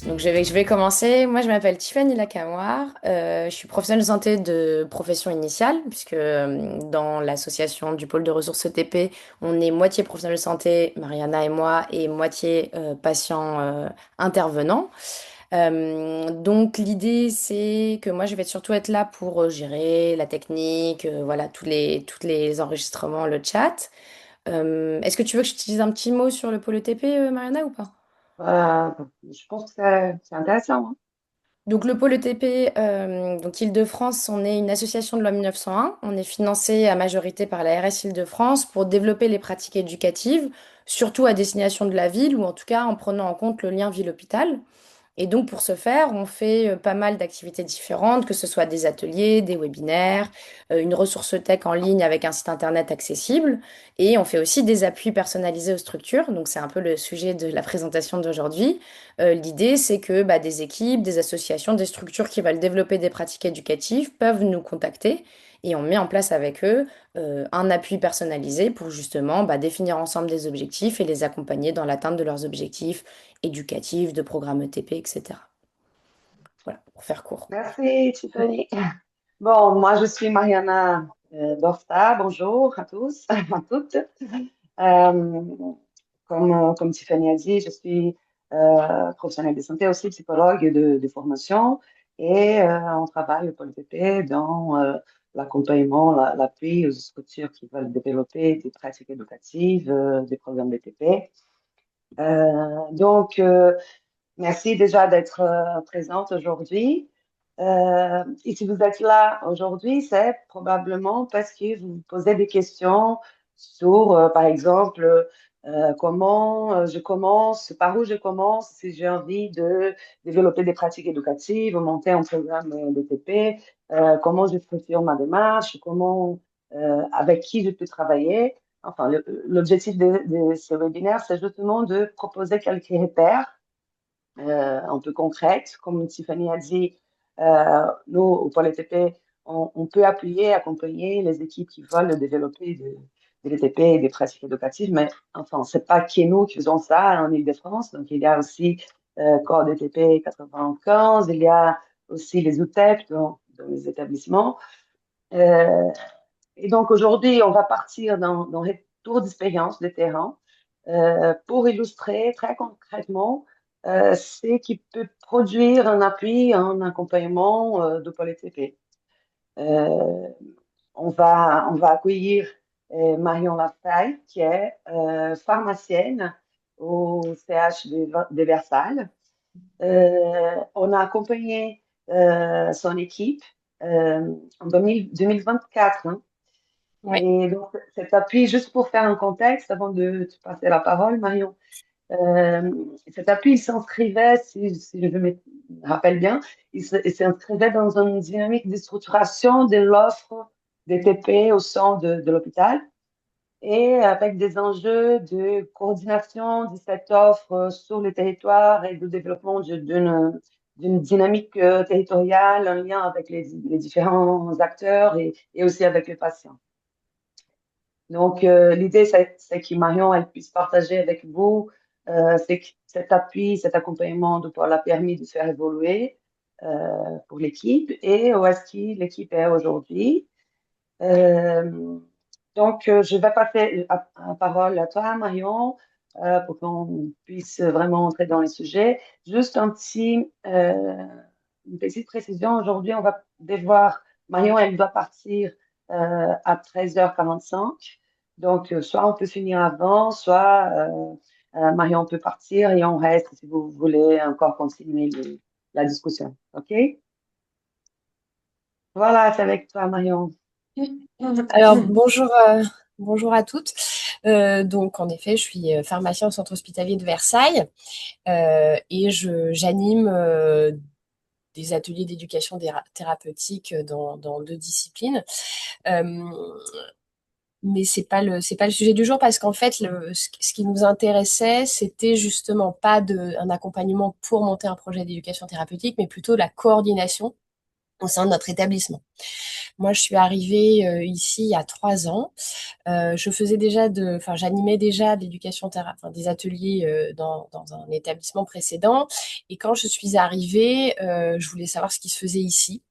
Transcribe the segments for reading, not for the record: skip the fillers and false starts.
Donc je vais commencer. Moi, je m'appelle Tiffany Lacamouar. Je suis professionnelle de santé de profession initiale, puisque dans l'association du pôle de ressources ETP, on est moitié professionnel de santé, Mariana et moi, et moitié patient intervenant. Donc l'idée, c'est que moi, je vais surtout être là pour gérer la technique, voilà, tous les enregistrements, le chat. Est-ce que tu veux que je te dise un petit mot sur le pôle ETP, Mariana, ou pas? Euh, je pense que c'est intéressant, hein. Donc le pôle ETP, donc Île-de-France, on est une association de loi 1901. On est financé à majorité par la RS Île-de-France pour développer les pratiques éducatives, surtout à destination de la ville ou en tout cas en prenant en compte le lien ville-hôpital. Et donc pour ce faire, on fait pas mal d'activités différentes, que ce soit des ateliers, des webinaires, une ressource tech en ligne avec un site internet accessible. Et on fait aussi des appuis personnalisés aux structures. Donc c'est un peu le sujet de la présentation d'aujourd'hui. L'idée, c'est que des équipes, des associations, des structures qui veulent développer des pratiques éducatives peuvent nous contacter. Et on met en place avec eux un appui personnalisé pour justement définir ensemble des objectifs et les accompagner dans l'atteinte de leurs objectifs éducatifs, de programmes ETP, etc. Voilà, pour faire court. Merci, Tiffany. Bon, moi, je suis Mariana Dorsta. Bonjour à tous, à toutes. Comme Tiffany a dit, je suis professionnelle de santé, aussi psychologue de formation, et on travaille au Pôle TP dans l'accompagnement, l'appui aux structures qui veulent développer des pratiques éducatives, des programmes BTP. Donc, merci déjà d'être présente aujourd'hui. Et si vous êtes là aujourd'hui, c'est probablement parce que vous vous posez des questions sur, par exemple, comment je commence, par où je commence si j'ai envie de développer des pratiques éducatives, monter un programme BTP, comment je structure ma démarche, avec qui je peux travailler. Enfin, l'objectif de ce webinaire, c'est justement de proposer quelques repères un peu concrètes. Comme Tiffany a dit, nous, au Pôle ETP, on peut appuyer, accompagner les équipes qui veulent développer de l'ETP et des pratiques éducatives, mais enfin, c'est pas que nous qui faisons ça en Ile-de-France. Donc, il y a aussi Corps d'ETP 95, il y a aussi les UTEP dans les établissements. Euh, et donc, aujourd'hui, on va partir dans les tours d'expérience de terrain pour illustrer très concrètement ce qui peut produire un appui, un accompagnement de PolyTP. Euh, on va accueillir Marion Lafaille, qui est pharmacienne au CH de Versailles. On a accompagné son équipe en 2024, hein. Ouais. Et donc, cet appui, juste pour faire un contexte, avant de te passer la parole, Marion, euh, cet appui, il s'inscrivait, si je me rappelle bien, il s'inscrivait dans une dynamique de structuration de l'offre des TP au sein de l'hôpital et avec des enjeux de coordination de cette offre sur le territoire et de développement d'une dynamique territoriale en lien avec les différents acteurs et aussi avec les patients. Donc, l'idée, c'est que Marion, elle puisse partager avec vous c'est que cet appui, cet accompagnement de pouvoir l'a permis de faire évoluer pour l'équipe et où est-ce que l'équipe est aujourd'hui. Euh, donc, je vais passer la parole à toi, Marion, pour qu'on puisse vraiment entrer dans les sujets. Juste une petite précision. Aujourd'hui, on va devoir, Marion, elle doit partir à 13h45. Donc, soit on peut finir avant, soit Marion peut partir et on reste si vous voulez encore continuer la discussion. OK? Voilà, c'est avec toi, Marion. Alors, bonjour à toutes. Donc, en effet, je suis pharmacien au centre hospitalier de Versailles et j'anime des ateliers d'éducation thérapeutique dans deux disciplines. Euh, mais c'est pas le sujet du jour parce qu'en fait, ce qui nous intéressait, c'était justement pas un accompagnement pour monter un projet d'éducation thérapeutique, mais plutôt la coordination au sein de notre établissement. Moi, je suis arrivée ici il y a 3 ans. J'animais déjà des ateliers dans un établissement précédent. Et quand je suis arrivée, je voulais savoir ce qui se faisait ici.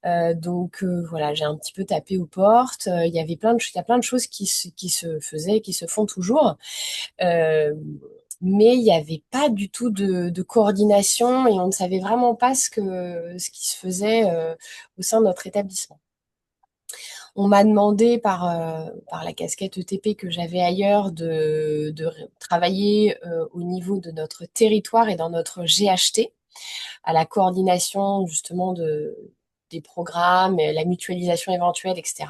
Voilà, j'ai un petit peu tapé aux portes. Il y a plein de choses qui se faisaient, qui se font toujours. Euh, mais il n'y avait pas du tout de coordination et on ne savait vraiment pas ce qui se faisait au sein de notre établissement. On m'a demandé par la casquette ETP que j'avais ailleurs de travailler au niveau de notre territoire et dans notre GHT, à la coordination justement des programmes, la mutualisation éventuelle, etc.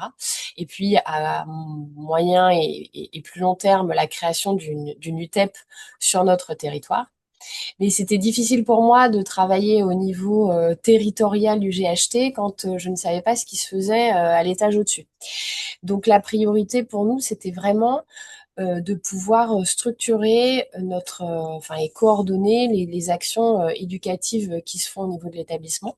Et puis à moyen et plus long terme, la création d'une UTEP sur notre territoire. Mais c'était difficile pour moi de travailler au niveau territorial du GHT quand je ne savais pas ce qui se faisait à l'étage au-dessus. Donc la priorité pour nous, c'était vraiment de pouvoir structurer et coordonner les actions éducatives qui se font au niveau de l'établissement.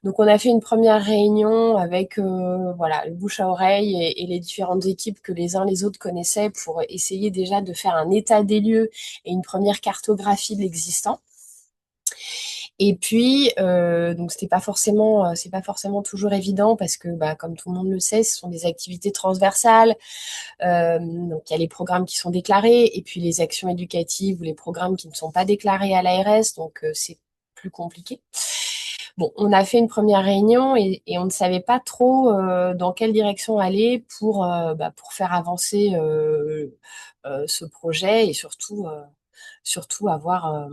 Donc on a fait une première réunion avec voilà, le bouche à oreille et les différentes équipes que les uns les autres connaissaient pour essayer déjà de faire un état des lieux et une première cartographie de l'existant. Et puis, donc c'est pas forcément toujours évident parce que, bah, comme tout le monde le sait, ce sont des activités transversales. Donc, il y a les programmes qui sont déclarés et puis les actions éducatives ou les programmes qui ne sont pas déclarés à l'ARS. Donc, c'est plus compliqué. Bon, on a fait une première réunion et on ne savait pas trop dans quelle direction aller pour faire avancer ce projet et surtout avoir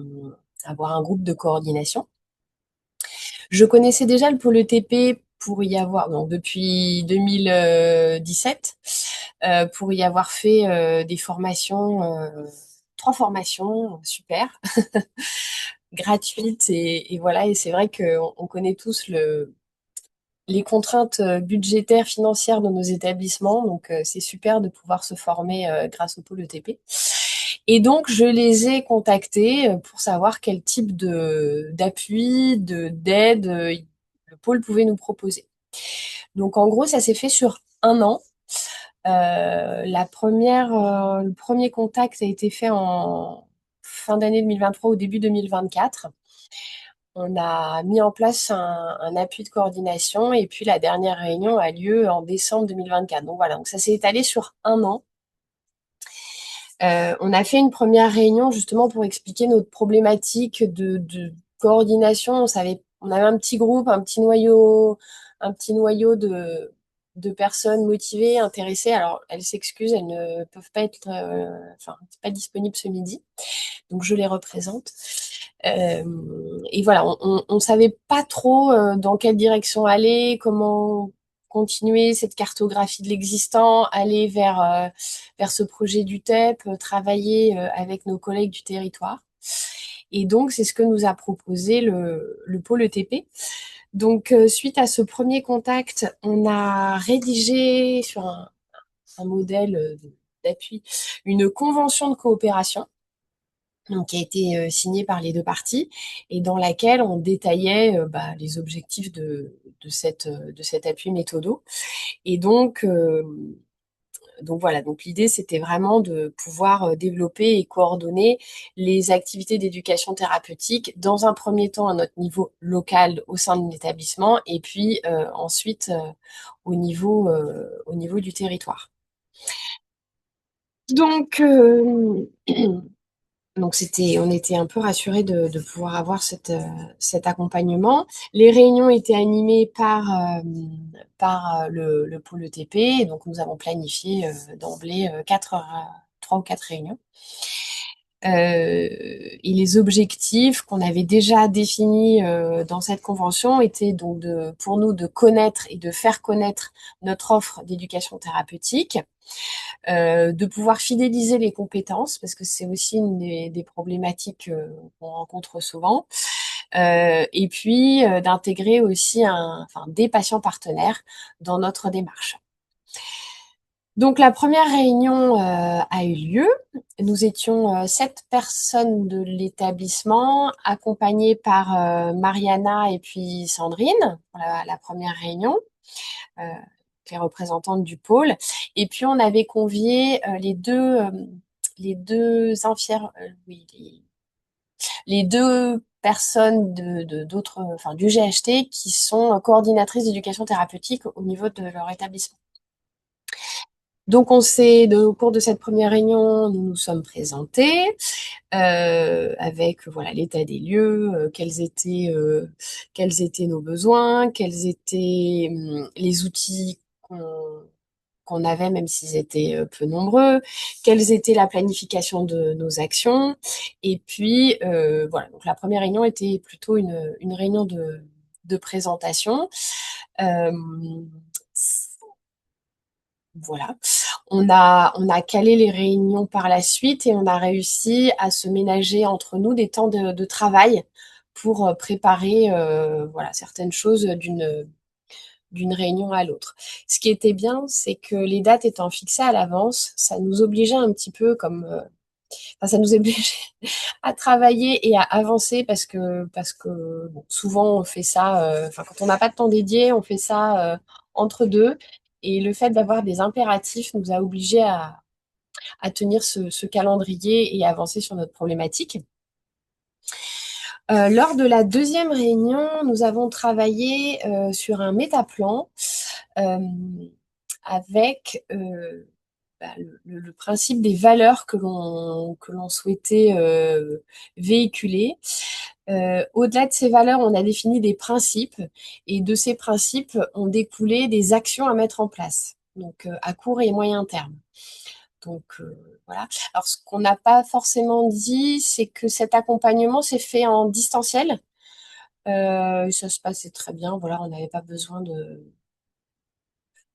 un groupe de coordination. Je connaissais déjà le pôle ETP pour y avoir, donc depuis 2017, pour y avoir fait des formations, 3 formations, super, gratuites et voilà. Et c'est vrai qu'on connaît tous les contraintes budgétaires, financières de nos établissements, donc c'est super de pouvoir se former grâce au pôle ETP. Et donc, je les ai contactés pour savoir quel type d'appui, d'aide le pôle pouvait nous proposer. Donc, en gros, ça s'est fait sur un an. Le premier contact a été fait en fin d'année 2023 au début 2024. On a mis en place un appui de coordination et puis la dernière réunion a lieu en décembre 2024. Donc voilà, donc ça s'est étalé sur un an. On a fait une première réunion justement pour expliquer notre problématique de coordination. On avait un petit groupe, un petit noyau de personnes motivées, intéressées. Alors, elles s'excusent, elles ne peuvent pas être, pas disponibles ce midi. Donc, je les représente. Et voilà, on savait pas trop dans quelle direction aller, comment continuer cette cartographie de l'existant, aller vers ce projet d'UTEP, travailler avec nos collègues du territoire. Et donc, c'est ce que nous a proposé le pôle ETP. Donc, suite à ce premier contact, on a rédigé sur un modèle d'appui une convention de coopération donc, qui a été signée par les deux parties et dans laquelle on détaillait les objectifs de cet appui méthodo. Et donc voilà, donc l'idée c'était vraiment de pouvoir développer et coordonner les activités d'éducation thérapeutique dans un premier temps à notre niveau local au sein de l'établissement et puis ensuite au niveau du territoire. Donc Donc on était un peu rassurés de pouvoir avoir cet accompagnement. Les réunions étaient animées par le pôle ETP, et donc nous avons planifié d'emblée 3 ou 4 réunions. Et les objectifs qu'on avait déjà définis dans cette convention étaient donc pour nous de connaître et de faire connaître notre offre d'éducation thérapeutique, de pouvoir fidéliser les compétences, parce que c'est aussi une des problématiques qu'on rencontre souvent, et puis d'intégrer aussi des patients partenaires dans notre démarche. Donc la première réunion a eu lieu. Nous étions 7 personnes de l'établissement, accompagnées par Mariana et puis Sandrine pour la première réunion, euh, les représentantes du pôle. Et puis on avait convié les deux oui, les deux personnes d'autres, enfin du GHT qui sont coordinatrices d'éducation thérapeutique au niveau de leur établissement. Donc au cours de cette première réunion, nous nous sommes présentés avec voilà l'état des lieux, quels étaient nos besoins, quels étaient les outils qu'on avait, même s'ils étaient peu nombreux, quelles était la planification de nos actions. Et puis, voilà, donc la première réunion était plutôt une réunion de présentation. Euh, voilà. On a calé les réunions par la suite et on a réussi à se ménager entre nous des temps de travail pour préparer voilà, certaines choses d'une réunion à l'autre. Ce qui était bien, c'est que les dates étant fixées à l'avance, ça nous obligeait un petit peu enfin, ça nous obligeait à travailler et à avancer parce que bon, souvent on fait ça, enfin quand on n'a pas de temps dédié, on fait ça entre deux. Et le fait d'avoir des impératifs nous a obligés à tenir ce calendrier et avancer sur notre problématique. Lors de la deuxième réunion, nous avons travaillé sur un métaplan euh, avec bah, le principe des valeurs que l'on souhaitait véhiculer. Au-delà de ces valeurs, on a défini des principes et de ces principes ont découlé des actions à mettre en place, donc à court et moyen terme. Donc voilà. Alors ce qu'on n'a pas forcément dit, c'est que cet accompagnement s'est fait en distanciel. Ça se passait très bien. Voilà, on n'avait pas besoin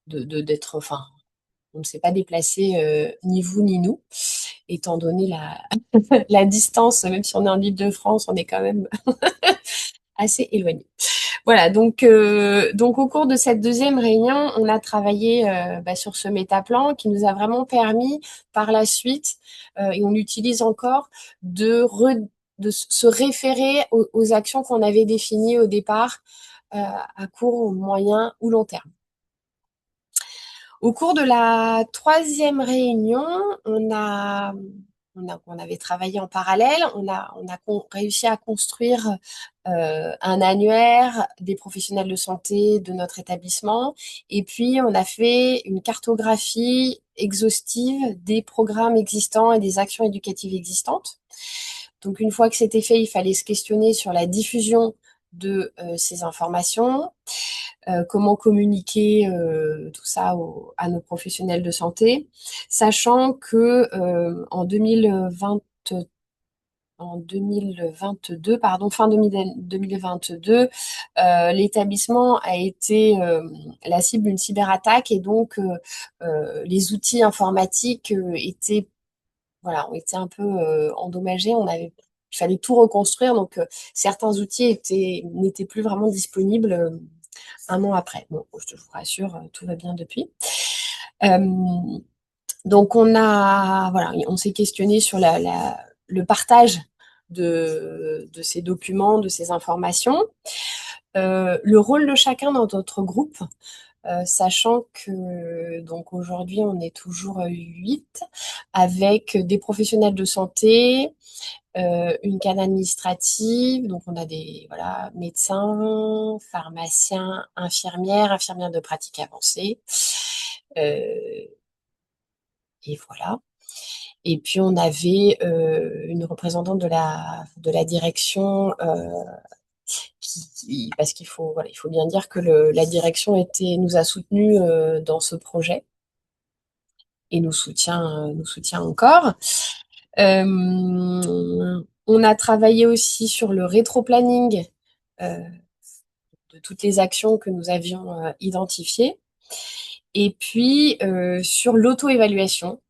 d'être, enfin, on ne s'est pas déplacé ni vous ni nous, étant donné la distance. Même si on est en Île-de-France, on est quand même assez éloigné. Voilà, donc au cours de cette deuxième réunion, on a travaillé bah, sur ce métaplan qui nous a vraiment permis par la suite, et on l'utilise encore, de se référer aux actions qu'on avait définies au départ, à court, moyen ou long terme. Au cours de la troisième réunion, on avait travaillé en parallèle, on a réussi à construire un annuaire des professionnels de santé de notre établissement, et puis on a fait une cartographie exhaustive des programmes existants et des actions éducatives existantes. Donc une fois que c'était fait, il fallait se questionner sur la diffusion de ces informations, comment communiquer tout ça à nos professionnels de santé, sachant que en 2022, pardon, fin 2022, l'établissement a été la cible d'une cyberattaque et donc les outils informatiques voilà, ont été un peu endommagés. Il fallait tout reconstruire, donc certains outils n'étaient plus vraiment disponibles un an après. Bon, je vous rassure, tout va bien depuis. Euh, donc voilà, on s'est questionné sur le partage de ces documents, de ces informations, le rôle de chacun dans notre groupe, sachant que donc aujourd'hui on est toujours 8 avec des professionnels de santé, une cadre administrative, donc on a des voilà, médecins, pharmaciens, infirmières de pratique avancée. Et voilà. Et puis on avait une représentante de la direction parce qu'il faut, voilà, il faut bien dire que la direction nous a soutenus dans ce projet et nous soutient encore. On a travaillé aussi sur le rétro-planning euh, de toutes les actions que nous avions identifiées. Et puis sur l'auto-évaluation,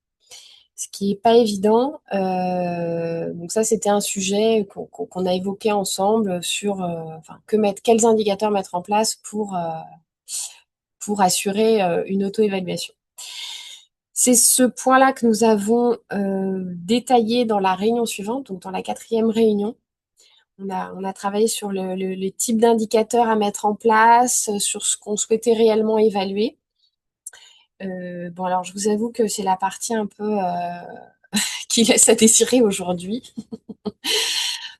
ce qui n'est pas évident. Donc ça, c'était un sujet qu'on a évoqué ensemble sur enfin, quels indicateurs mettre en place pour assurer une auto-évaluation. C'est ce point-là que nous avons détaillé dans la réunion suivante, donc dans la 4e réunion. On a travaillé sur les types d'indicateurs à mettre en place, sur ce qu'on souhaitait réellement évaluer. Bon, alors je vous avoue que c'est la partie un peu qui laisse à désirer aujourd'hui.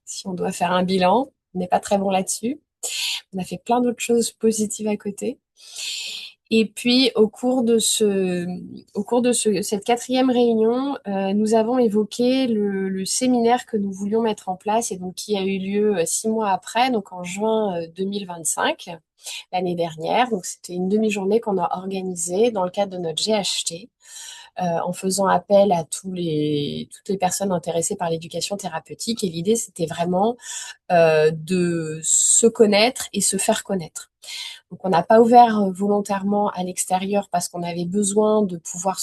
Si on doit faire un bilan, on n'est pas très bon là-dessus. On a fait plein d'autres choses positives à côté. Et puis, au cours de cette 4e réunion, nous avons évoqué le séminaire que nous voulions mettre en place et donc qui a eu lieu 6 mois après, donc en juin 2025, l'année dernière. Donc, c'était une demi-journée qu'on a organisée dans le cadre de notre GHT, en faisant appel à toutes les personnes intéressées par l'éducation thérapeutique. Et l'idée, c'était vraiment de se connaître et se faire connaître. Donc, on n'a pas ouvert volontairement à l'extérieur parce qu'on avait besoin de pouvoir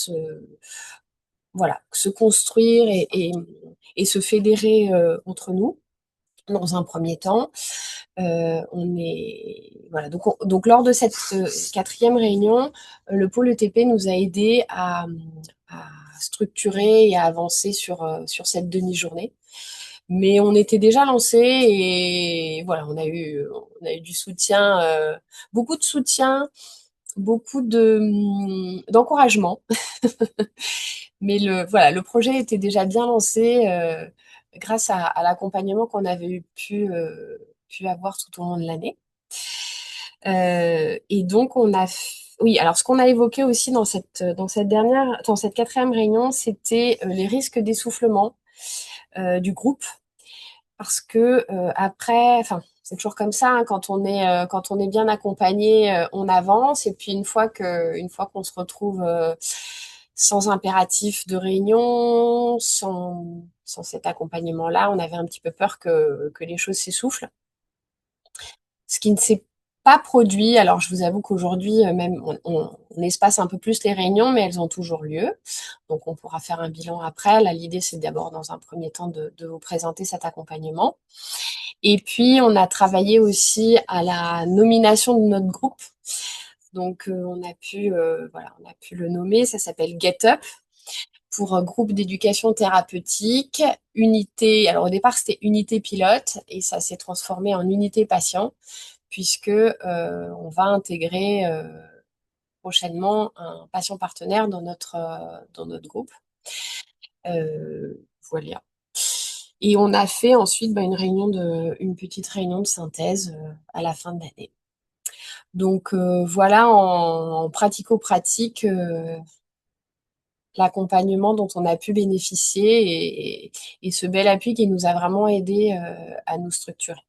voilà, se construire et se fédérer entre nous dans un premier temps. Voilà. Donc, lors de cette 4e réunion, le pôle ETP nous a aidés à structurer et à avancer sur cette demi-journée. Mais on était déjà lancé et voilà, on a eu du soutien, beaucoup de soutien, beaucoup d'encouragement. Mais voilà, le projet était déjà bien lancé grâce à l'accompagnement qu'on avait pu avoir tout au long de l'année. Et donc oui, alors ce qu'on a évoqué aussi dans cette 4e réunion, c'était les risques d'essoufflement du groupe. Parce que après, enfin, c'est toujours comme ça, hein, quand on est bien accompagné, on avance. Et puis une fois qu'on se retrouve sans impératif de réunion, sans cet accompagnement-là, on avait un petit peu peur que les choses s'essoufflent. Ce qui ne s'est pas produit. Alors, je vous avoue qu'aujourd'hui, même, on espace un peu plus les réunions, mais elles ont toujours lieu. Donc, on pourra faire un bilan après. Là, l'idée, c'est d'abord, dans un premier temps, de vous présenter cet accompagnement. Et puis, on a travaillé aussi à la nomination de notre groupe. Donc, voilà, on a pu le nommer. Ça s'appelle Get Up pour un groupe d'éducation thérapeutique, unité. Alors, au départ, c'était unité pilote et ça s'est transformé en unité patient puisque on va intégrer prochainement un patient partenaire dans notre groupe. Voilà. Et on a fait ensuite une petite réunion de synthèse à la fin de l'année. Donc voilà en pratico-pratique l'accompagnement dont on a pu bénéficier et ce bel appui qui nous a vraiment aidé à nous structurer.